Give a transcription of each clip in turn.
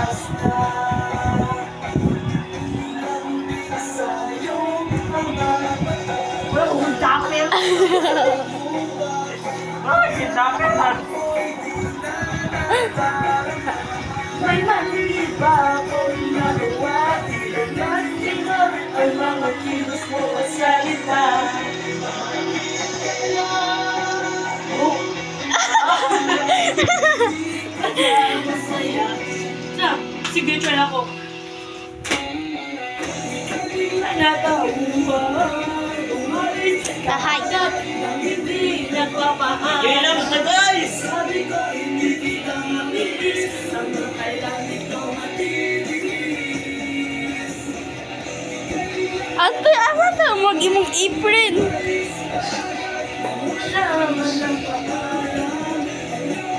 basta sa'yo ang mabata. Wala kong dapper. Ay, dapper na. May mali ba akong nagawa? Tinagat nito ang mga kilos mo at salita. Oh! Kaya masaya. Signature ako. Umalis ka agad nang hindi nagpapahal. Kaya lang na guys! Sabi ko hindi kita mamilis hanggang kailan ito matitis. Ate, asa na mag-imong apron? Wala man ang pangalan,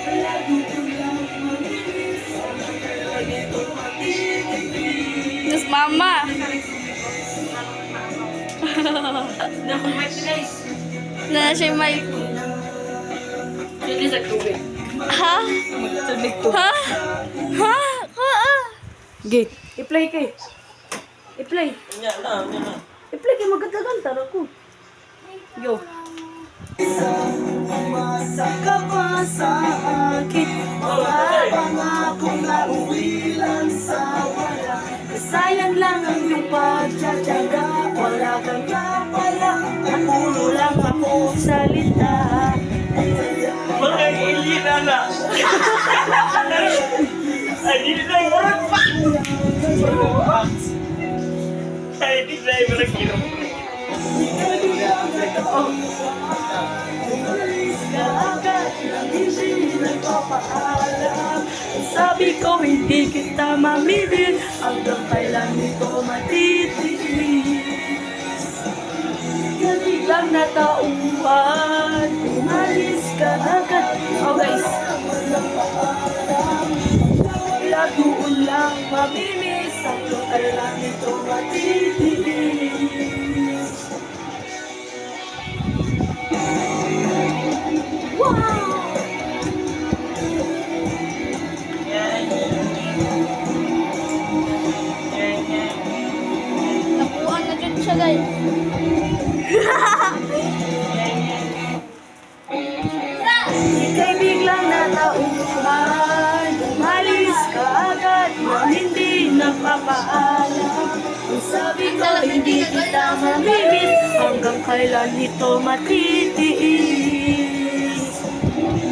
kaya dito lang mamilis hanggang kailan ito matitis. Yes, mama. Nakumait guys. Na siya may... Hindi sa tubig. Ha? Tubig to. Ha? Ha? Ha? Okay, i-play kay. I-play. I-play kay magkaganta ako. Yo. Umasa ka pa sa akin. Mga pangakong nauwi lang sa wala. Sayang lang ang iyong pagtsatsaga. Wala kang kapala. Napulo lang akong salita. Mga ilina na. Ay, hindi na yung orang pa. Ay, hindi na yung orang kiro. Sabi ko hindi kita mamilin hanggang kailan ito matitiis. Galing lang na tauhan, umalis ka agad. Oh guys, doon lang mamilis hanggang kailan ito matitiis. Wow! Nakuha na dyan siya, guys. Ika'y biglang natauhan, umalis ka agad nang hindi nagpapaalam. Ang sabi ko hindi kita mamimiss hanggang kailan ito matitiis.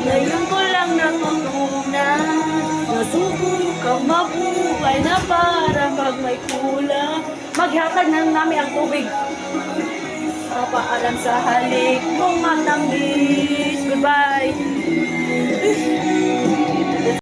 Ngayon ko lang natutunan, nasubukang mabuhay na para pag may kulang, maghatag ng namin ang tubig. Papaalam sa halik kung matamis. Goodbye.